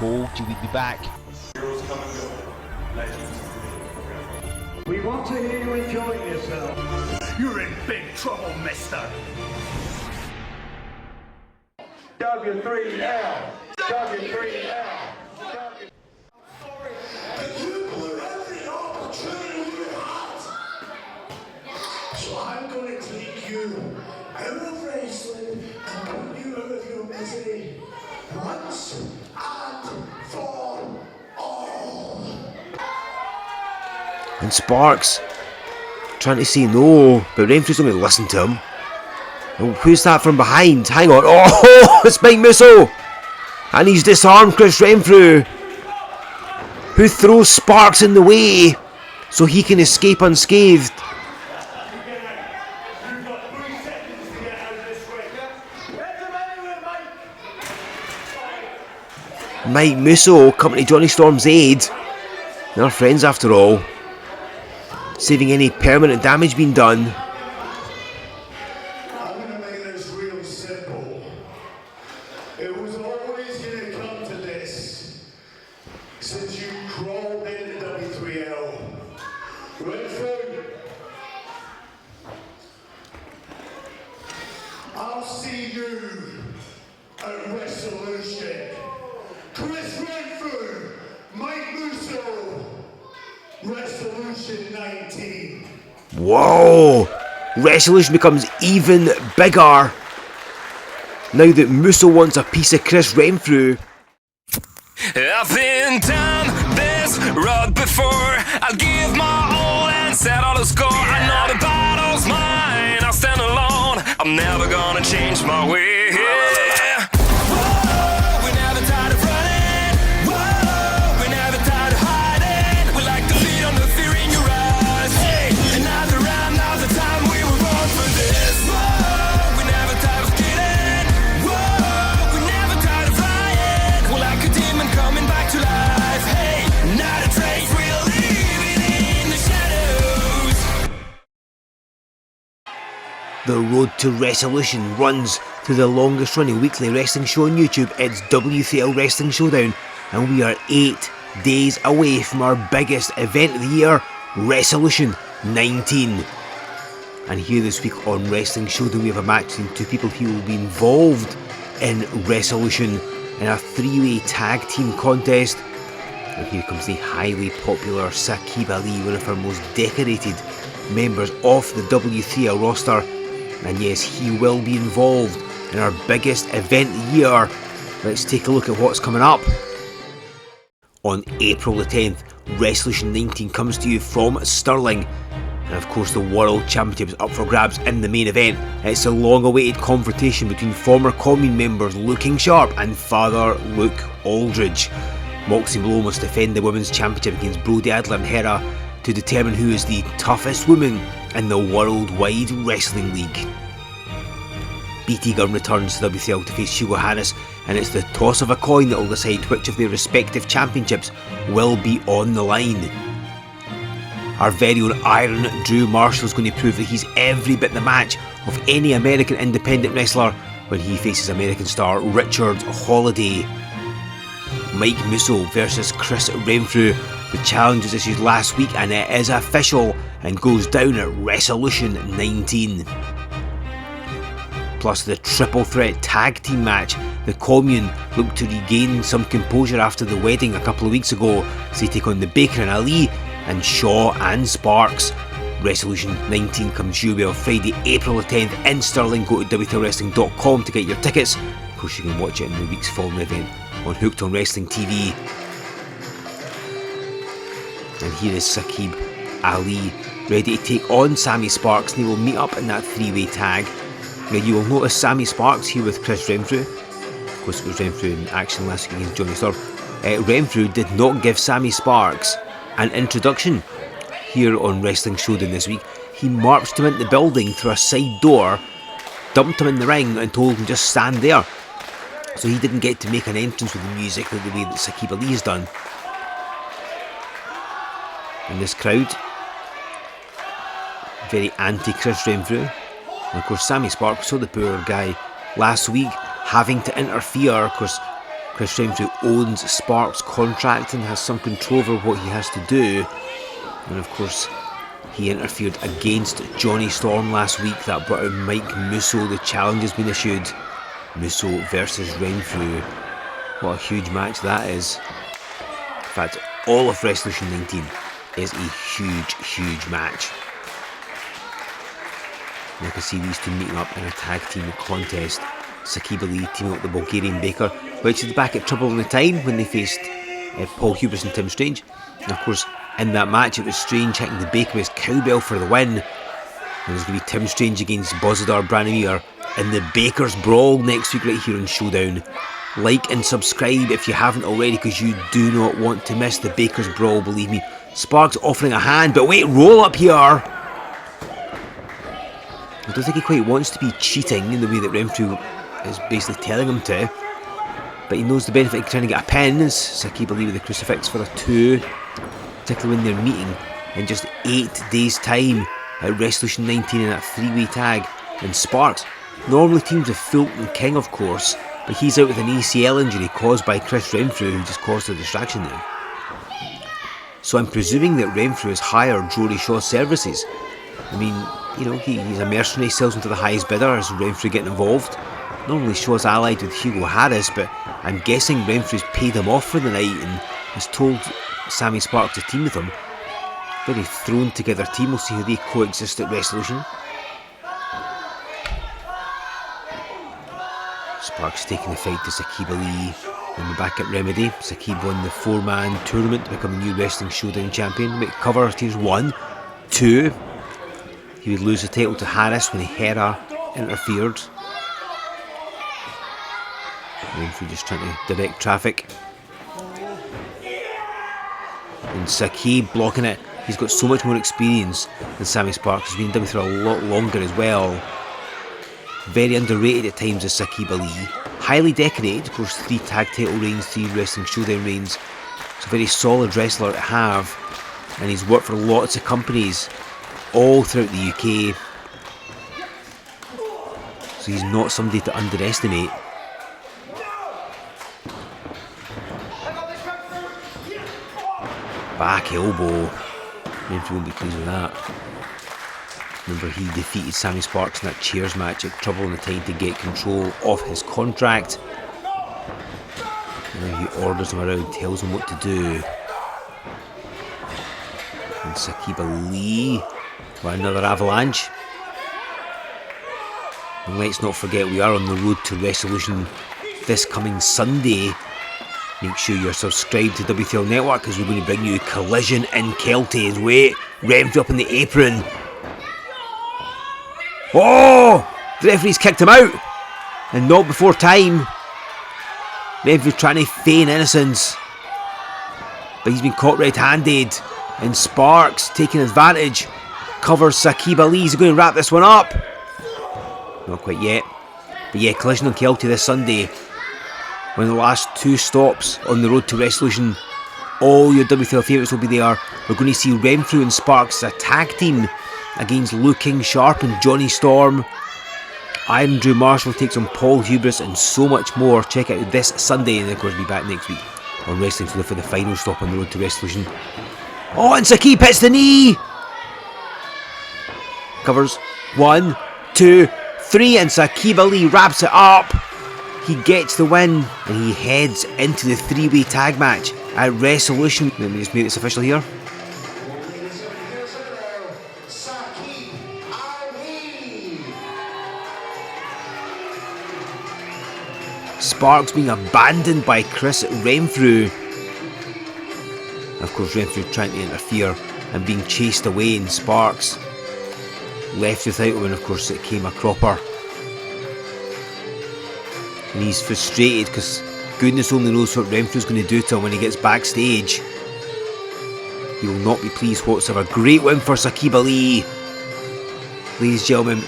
call. We'll be back. We want to hear you enjoying yourself. You're in big trouble, mister. W3L. W3L. You blew every opportunity you had. So I'm going to take you out of wrestling and put you out of your misery once and for all. And Sparx trying to say no, but Renfrew's not going to listen to him. Oh, who's that from behind? Hang on. Oh, it's Mike Musso. And he's disarmed Chris Renfrew, who throws Sparx in the way so he can escape unscathed. Mike Musso coming to Johnny Storm's aid. They're friends after all. Saving any permanent damage being done. I'm going to make this real simple. It was always going to come to this since you crawled into W3L. Renfrew, I'll see you at Resolution. Chris Renfrew, Mike Musso, Resolution 19. Whoa! Resolution becomes even bigger now that Musso wants a piece of Chris Renfrew. I've been down this road before. I'll give my all and settle the score. I know the battle's mine. I'll stand alone. I'm never gonna change my way. The road to Resolution runs through the longest running weekly wrestling show on YouTube. It's W3L Wrestling Showdown, and we are 8 days away from our biggest event of the year, Resolution 19. And here this week on Wrestling Showdown we have a match between two people who will be involved in Resolution in a 3-way tag team contest. And here comes the highly popular Saqib Ali, one of our most decorated members of the W3L roster. And yes, he will be involved in our biggest event of the year. Let's take a look at what's coming up. On April the 10th, Resolution 19 comes to you from Stirling. And of course the World Championship is up for grabs in the main event. It's a long-awaited confrontation between former Commune members Looking Sharp and Father Luke Aldridge. Moxie Malone must defend the Women's Championship against Brody Adler and Hera to determine who is the toughest woman in the Worldwide Wrestling League. BT Gunn returns to WCL to face Hugo Hannes, and it's the toss of a coin that will decide which of their respective championships will be on the line. Our very own Iron Drew Marshall is going to prove that he's every bit the match of any American independent wrestler when he faces American star Richard Holiday. Mike Musso versus Chris Renfrew. The challenge was issued last week and it is official and goes down at Resolution 19. Plus the triple threat tag team match. The Commune look to regain some composure after the wedding a couple of weeks ago as they take on the Baker and Ali and Shaw and Sparks. Resolution 19 comes your way on Friday, April the 10th in Stirling. Go to w3lwrestling.com to get your tickets. Of course you can watch it in the weeks following the event on Hooked on Wrestling TV. And here is Saqib Ali ready to take on Sami Sparx, and they will meet up in that 3-way tag. Now you will notice Sami Sparx here with Chris Renfrew. Of course it was Renfrew in action last week against Johnny Storm. Renfrew did not give Sami Sparx an introduction here on Wrestling Showdown this week. He marched him into the building through a side door, dumped him in the ring and told him just stand there. So he didn't get to make an entrance with the music the way that Saqib Ali has done. And this crowd, very anti-Chris Renfrew. And of course Sami Sparx saw the poor guy last week having to interfere. Of course Chris Renfrew owns Sparx' contract and has some control over what he has to do. And of course, he interfered against Johnny Storm last week. That brought out Mike Musso. The challenge has been issued. Musso versus Renfrew. What a huge match that is. In fact, all of Resolution 19 is a huge, huge match. And I can see these two meeting up in a tag team contest. Saqib Ali teaming up with the Bulgarian Baker, which is back at Trouble in the Time when they faced Paul Hubris and Tim Strange. And of course, in that match, it was Strange hitting the Baker with his cowbell for the win. And there's going to be Tim Strange against Bozidar Branimir in the Baker's Brawl next week right here on Showdown. Like and subscribe if you haven't already, because you do not want to miss the Baker's Brawl, believe me. Sparx offering a hand, but wait, roll up here! I don't think he quite wants to be cheating in the way that Renfrew is basically telling him to. But he knows the benefit of trying to get a pin. As Saqib Ali with the crucifix for a 2. Particularly when they're meeting in just 8 days' time at Resolution 19 in that 3-way tag. And Sparx normally teams with Fulton King, of course, but he's out with an ACL injury caused by Chris Renfrew, who just caused a distraction there. So I'm presuming that Renfrew has hired Rory Shaw's services. I mean, you know, he's a mercenary, sells him to the highest bidder as Renfrew getting involved. Normally Shaw's allied with Hugo Harris, but I'm guessing Renfrew's paid him off for the night and has told Sami Sparx to team with him. Very thrown together team. We'll see how they coexist at Resolution. Sparx taking the fight to Saqib Ali. And we're back at Remedy. Saqib won the 4-man tournament to become the new Wrestling Showdown champion. Make cover, here's 1. 2. He would lose the title to Harris when Hera interfered. Renfrew just trying to direct traffic. And Saqib blocking it. He's got so much more experience than Sami Sparx. He's been done for a lot longer as well. Very underrated at times is Saqib Ali. Highly decorated, of course, 3 tag title reigns, 3 Wrestling Showdown reigns. He's a very solid wrestler to have. And he's worked for lots of companies all throughout the UK. So he's not somebody to underestimate. Back elbow. Renfrew won't be pleased with that. Remember, he defeated Sami Sparx in that chairs match at Trouble in the Time to get control of his contract. And then he orders him around, tells him what to do. And Saqib Ali with another avalanche. And let's not forget, we are on the road to Resolution this coming Sunday. Make sure you're subscribed to W3L Network, because we're going to bring you Collision in Kelty. Wait, Renfrew up in the apron. Oh! The referee's kicked him out. And not before time. Renfrew trying to feign innocence. But he's been caught red-handed. And Sparx taking advantage. Covers Saqib Ali. He's going to wrap this one up. Not quite yet. But yeah, Collision in Kelty this Sunday. One of the last 2 stops on the road to Resolution. All your W3L favourites will be there. We're going to see Renfrew and Sparx as a tag team against Lou King Sharp and Johnny Storm. Iron Drew Marshall takes on Paul Hubris and so much more. Check it out this Sunday, and of course be back next week on Wrestling for the final stop on the road to Resolution. Oh, and Saqib hits the knee! Covers 1, 2, 3, and Saqib Ali wraps it up. He gets the win and he heads into the 3-way tag match at Resolution. Let me just make this official here. Saqib Ali. Sparx being abandoned by Chris Renfrew. Of course, Renfrew trying to interfere and being chased away, and Sparx left without him, and of course it came a cropper. And he's frustrated because goodness only knows what Renfrew's going to do to him when he gets backstage. He will not be pleased whatsoever. Great win for Saqib Ali. Ladies and gentlemen,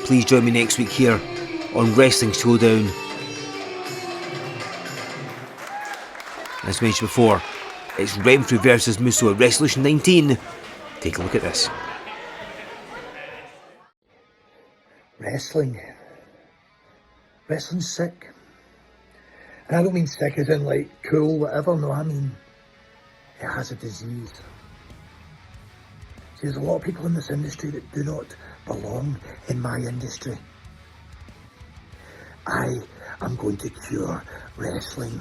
please join me next week here on Wrestling Showdown. As mentioned before, it's Renfrew versus Musso at Resolution 19. Take a look at this. Wrestling's sick. And I don't mean sick as in like cool, whatever. No, I mean it has a disease. See, there's a lot of people in this industry that do not belong in my industry. I am going to cure wrestling.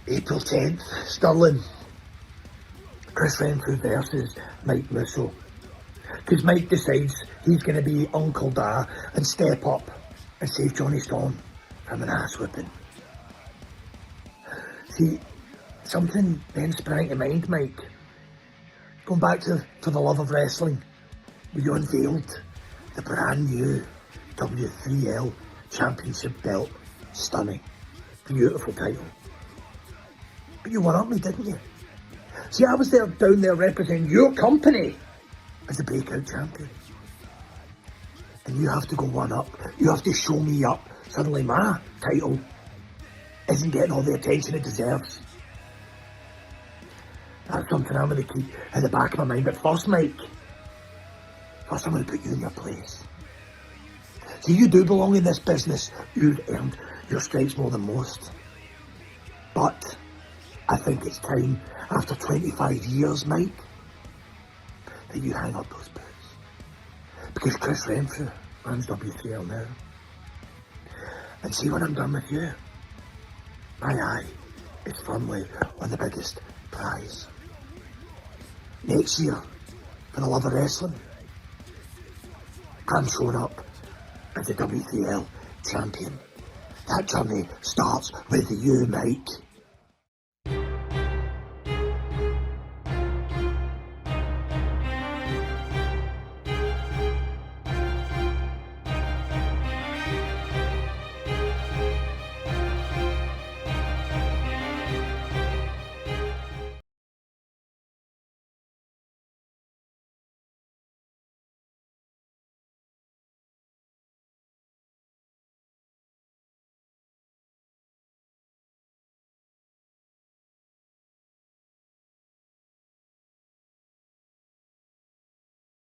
April 10th, Stirling. Chris Renfrew versus Mike Russo. Because Mike decides he's going to be Uncle Da and step up and save Johnny Storm from an ass whipping. See, something then sprang to mind, Mike. Going back to the love of wrestling, you unveiled the brand new W3L Championship belt. Stunning. Beautiful title. But you one-upped me, didn't you? See, I was down there representing your company as a breakout champion. And you have to go one-up. You have to show me up. Suddenly my title isn't getting all the attention it deserves. That's something I'm going to keep in the back of my mind. But first, Mike, first I'm going to put you in your place. See, you do belong in this business. You've earned your stripes more than most. But I think it's time, after 25 years, Mike, that you hang up those boots. Because Chris Renfrew runs W3L now. And see, when I'm done with you, my eye is firmly on the biggest prize. Next year, for the love of wrestling, I'm showing up as the W3L champion. That journey starts with you, Mike.